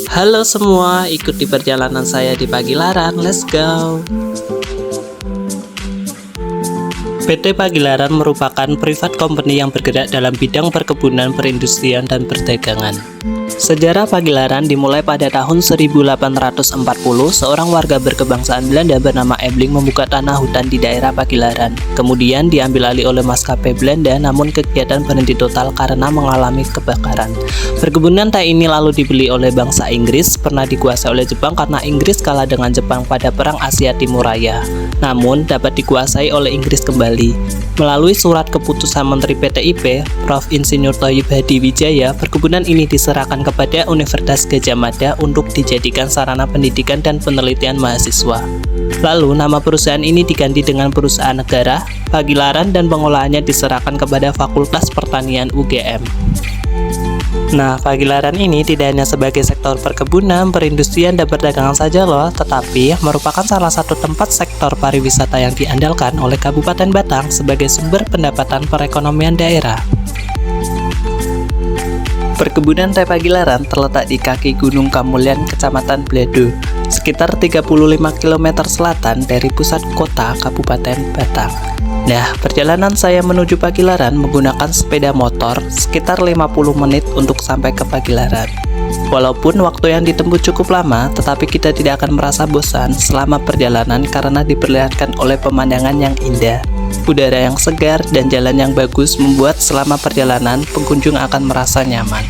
Halo semua, ikuti perjalanan saya di Pagilaran, let's go! PT Pagilaran merupakan private company yang bergerak dalam bidang perkebunan, perindustrian, dan perdagangan. Sejarah Pagilaran dimulai pada tahun 1840, seorang warga berkebangsaan Belanda bernama Ebling membuka tanah hutan di daerah Pagilaran. Kemudian diambil alih oleh maskapai Belanda, namun kegiatan berhenti total karena mengalami kebakaran. Perkebunan teh ini lalu dibeli oleh bangsa Inggris, pernah dikuasai oleh Jepang karena Inggris kalah dengan Jepang pada Perang Asia Timur Raya. Namun, dapat dikuasai oleh Inggris kembali. Melalui surat keputusan Menteri PTIP, Prof. Insinyur Thoyyib Hadiwijaya, perkebunan ini diserahkan kepada Universitas Gadjah Mada untuk dijadikan sarana pendidikan dan penelitian mahasiswa. Lalu, nama perusahaan ini diganti dengan perusahaan negara, Pagilaran, dan pengolahannya diserahkan kepada Fakultas Pertanian UGM. Nah, Pagilaran ini tidak hanya sebagai sektor perkebunan, perindustrian, dan perdagangan saja loh, tetapi merupakan salah satu tempat sektor pariwisata yang diandalkan oleh Kabupaten Batang sebagai sumber pendapatan perekonomian daerah. Perkebunan teh Pagilaran terletak di kaki Gunung Kamulyan, Kecamatan Bledo, sekitar 35 km selatan dari pusat kota Kabupaten Batang. Nah, perjalanan saya menuju Pagilaran menggunakan sepeda motor sekitar 50 menit untuk sampai ke Pagilaran. Walaupun waktu yang ditempuh cukup lama, tetapi kita tidak akan merasa bosan selama perjalanan karena diperlihatkan oleh pemandangan yang indah. Udara yang segar dan jalan yang bagus membuat selama perjalanan pengunjung akan merasa nyaman.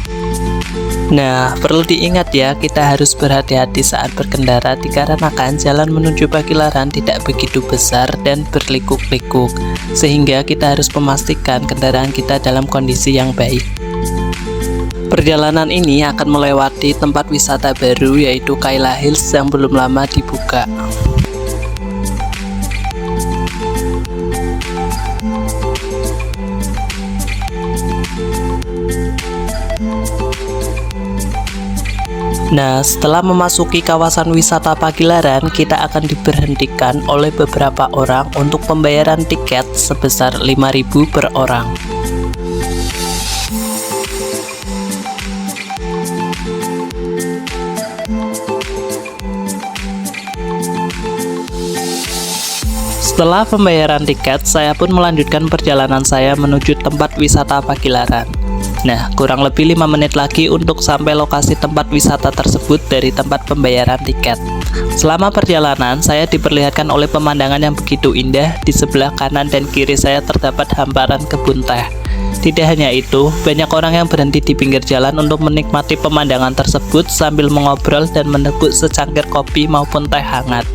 Nah, perlu diingat ya, kita harus berhati-hati saat berkendara dikarenakan jalan menuju Pagilaran tidak begitu besar dan berlikuk-likuk, sehingga kita harus memastikan kendaraan kita dalam kondisi yang baik. Perjalanan ini akan melewati tempat wisata baru yaitu Kaila Hills yang belum lama dibuka. Nah, setelah memasuki kawasan wisata Pagilaran, kita akan diberhentikan oleh beberapa orang untuk pembayaran tiket sebesar 5.000 per orang. Setelah pembayaran tiket, saya pun melanjutkan perjalanan saya menuju tempat wisata Pagilaran. Nah, kurang lebih 5 menit lagi untuk sampai lokasi tempat wisata tersebut dari tempat pembayaran tiket. Selama perjalanan, saya diperlihatkan oleh pemandangan yang begitu indah. Di sebelah kanan dan kiri saya terdapat hamparan kebun teh. Tidak hanya itu, banyak orang yang berhenti di pinggir jalan untuk menikmati pemandangan tersebut sambil mengobrol dan meneguk secangkir kopi maupun teh hangat.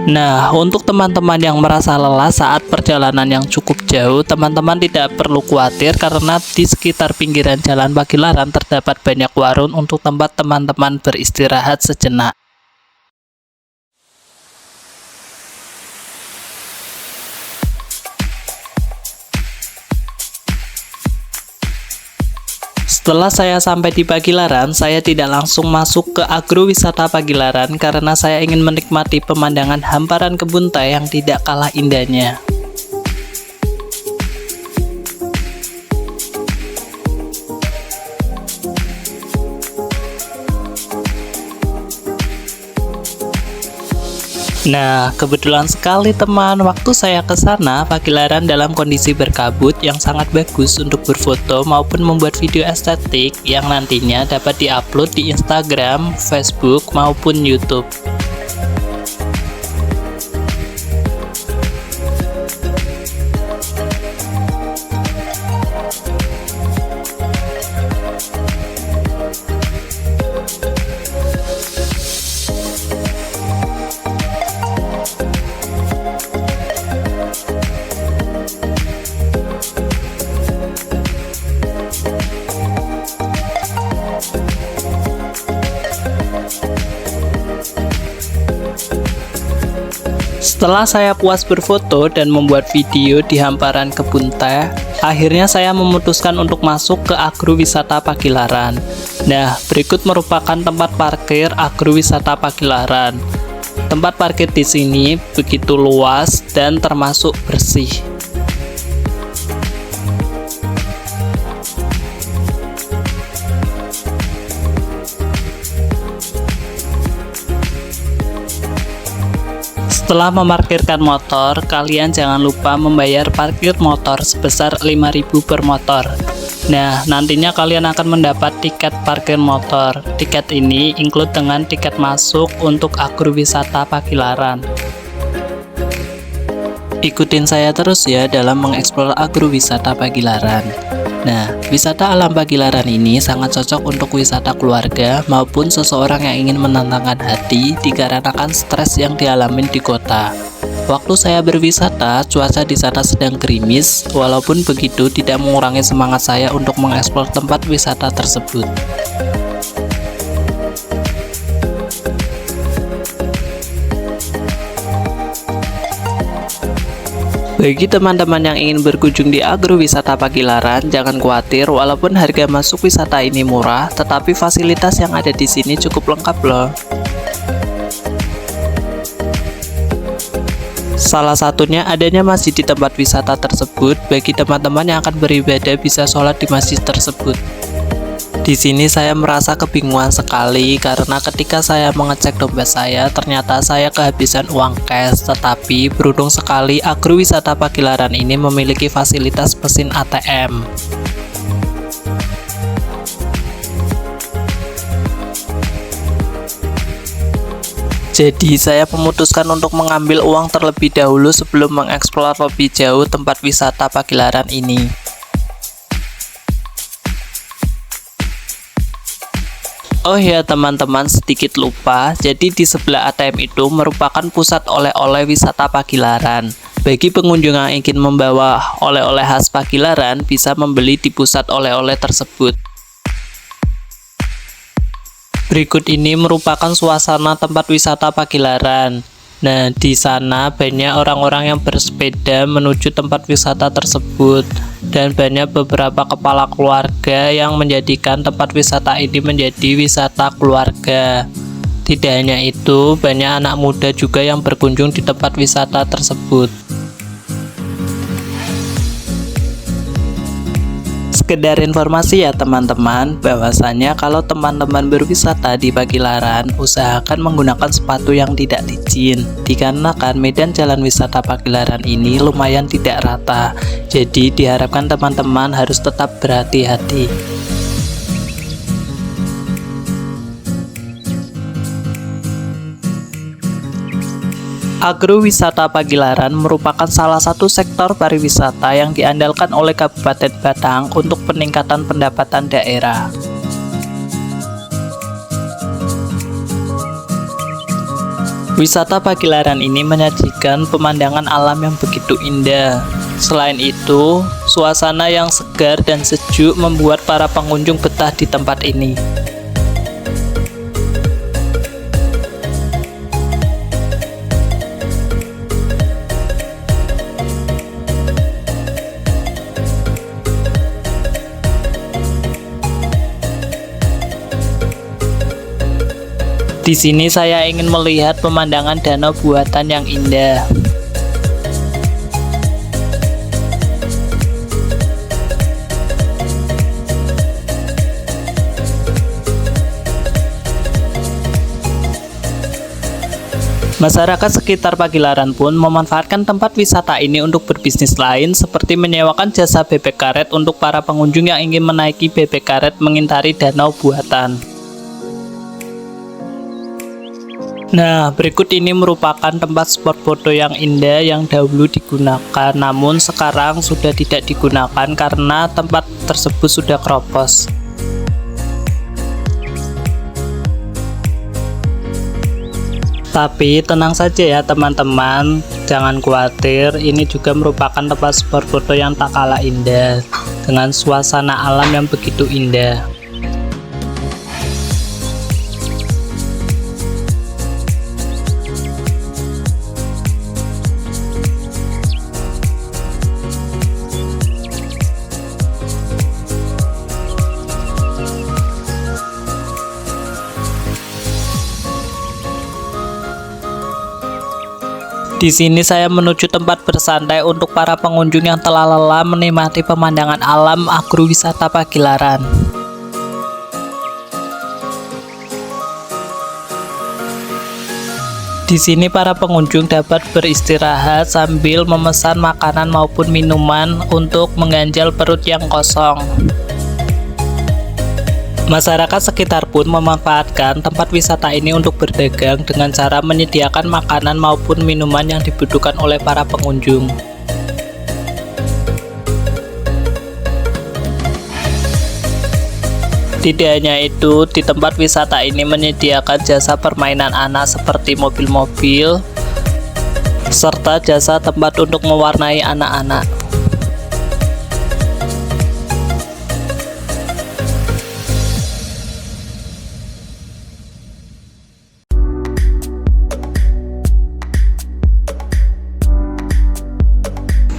Nah, untuk teman-teman yang merasa lelah saat perjalanan yang cukup jauh, teman-teman tidak perlu khawatir karena di sekitar pinggiran jalan Pagilaran terdapat banyak warung untuk tempat teman-teman beristirahat sejenak. Setelah saya sampai di Pagilaran, saya tidak langsung masuk ke agrowisata Pagilaran karena saya ingin menikmati pemandangan hamparan kebun teh yang tidak kalah indahnya. Nah, kebetulan sekali teman, waktu saya ke sana, Pagilaran dalam kondisi berkabut yang sangat bagus untuk berfoto maupun membuat video estetik yang nantinya dapat diupload di Instagram, Facebook, maupun YouTube. Setelah saya puas berfoto dan membuat video di hamparan kebun teh, akhirnya saya memutuskan untuk masuk ke agrowisata Pagilaran. Nah, berikut merupakan tempat parkir agrowisata Pagilaran. Tempat parkir di sini begitu luas dan termasuk bersih. Setelah memarkirkan motor, kalian jangan lupa membayar parkir motor sebesar 5.000 per motor. Nah, nantinya kalian akan mendapat tiket parkir motor. Tiket ini include dengan tiket masuk untuk agrowisata Pagilaran. Ikutin saya terus ya dalam mengeksplor agrowisata Pagilaran. Nah, wisata alam Pagilaran ini sangat cocok untuk wisata keluarga maupun seseorang yang ingin menenangkan hati dikarenakan stres yang dialami di kota. Waktu saya berwisata, cuaca di sana sedang gerimis, walaupun begitu tidak mengurangi semangat saya untuk mengeksplor tempat wisata tersebut. Bagi teman-teman yang ingin berkunjung di agrowisata Pagilaran, jangan khawatir walaupun harga masuk wisata ini murah, tetapi fasilitas yang ada di sini cukup lengkap loh. Salah satunya adanya masjid di tempat wisata tersebut. Bagi teman-teman yang akan beribadah bisa sholat di masjid tersebut. Di sini saya merasa kebingungan sekali karena ketika saya mengecek dompet saya, ternyata saya kehabisan uang cash. Tetapi beruntung sekali agrowisata Pagilaran ini memiliki fasilitas mesin ATM. Jadi saya memutuskan untuk mengambil uang terlebih dahulu sebelum mengeksplor lebih jauh tempat wisata Pagilaran ini. Oh ya teman-teman, sedikit lupa, jadi di sebelah ATM itu merupakan pusat oleh-oleh wisata Pagilaran. Bagi pengunjung yang ingin membawa oleh-oleh khas Pagilaran, bisa membeli di pusat oleh-oleh tersebut. Berikut ini merupakan suasana tempat wisata Pagilaran. Nah, di sana banyak orang-orang yang bersepeda menuju tempat wisata tersebut. Dan banyak beberapa kepala keluarga yang menjadikan tempat wisata ini menjadi wisata keluarga. Tidak hanya itu, banyak anak muda juga yang berkunjung di tempat wisata tersebut. Sekedar informasi ya teman-teman, bahwasanya kalau teman-teman berwisata di Pagilaran, usahakan menggunakan sepatu yang tidak licin, dikarenakan medan jalan wisata Pagilaran ini lumayan tidak rata. Jadi diharapkan teman-teman harus tetap berhati-hati. Agrowisata Pagilaran merupakan salah satu sektor pariwisata yang diandalkan oleh Kabupaten Batang untuk peningkatan pendapatan daerah. Wisata Pagilaran ini menyajikan pemandangan alam yang begitu indah. Selain itu, suasana yang segar dan sejuk membuat para pengunjung betah di tempat ini. Di sini saya ingin melihat pemandangan danau buatan yang indah. Masyarakat sekitar Pagilaran pun memanfaatkan tempat wisata ini untuk berbisnis lain seperti menyewakan jasa bebek karet untuk para pengunjung yang ingin menaiki bebek karet mengitari danau buatan. Nah, berikut ini merupakan tempat spot foto yang indah yang dahulu digunakan, namun sekarang sudah tidak digunakan karena tempat tersebut sudah keropos. Tapi tenang saja ya teman-teman, jangan khawatir, ini juga merupakan tempat spot foto yang tak kalah indah, dengan suasana alam yang begitu indah. Di sini saya menuju tempat bersantai untuk para pengunjung yang telah lelah menikmati pemandangan alam agrowisata Pagilaran. Di sini para pengunjung dapat beristirahat sambil memesan makanan maupun minuman untuk mengganjal perut yang kosong. Masyarakat sekitar pun memanfaatkan tempat wisata ini untuk berdagang dengan cara menyediakan makanan maupun minuman yang dibutuhkan oleh para pengunjung. Tidak hanya itu, di tempat wisata ini menyediakan jasa permainan anak seperti mobil-mobil, serta jasa tempat untuk mewarnai anak-anak.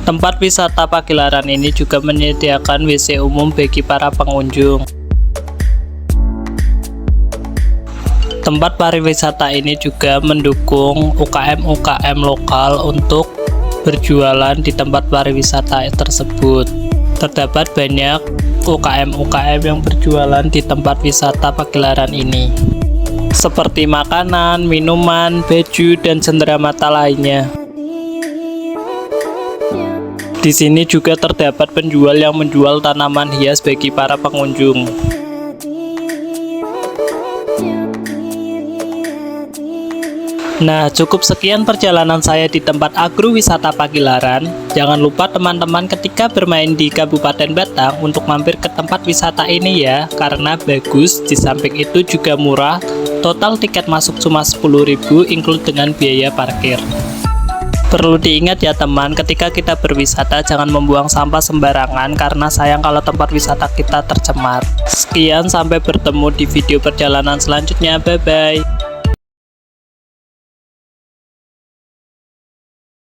Tempat wisata Pagilaran ini juga menyediakan WC umum bagi para pengunjung. Tempat pariwisata ini juga mendukung UKM-UKM lokal untuk berjualan di tempat pariwisata tersebut. Terdapat banyak UKM-UKM yang berjualan di tempat wisata Pagilaran ini, seperti makanan, minuman, baju, dan cenderamata lainnya. Di sini juga terdapat penjual yang menjual tanaman hias bagi para pengunjung. Nah, cukup sekian perjalanan saya di tempat agrowisata Pagilaran. Jangan lupa teman-teman ketika bermain di Kabupaten Batang untuk mampir ke tempat wisata ini ya, karena bagus, di samping itu juga murah. Total tiket masuk cuma 10.000 include dengan biaya parkir. Perlu diingat ya teman, ketika kita berwisata jangan membuang sampah sembarangan karena sayang kalau tempat wisata kita tercemar. Sekian, sampai bertemu di video perjalanan selanjutnya. Bye-bye.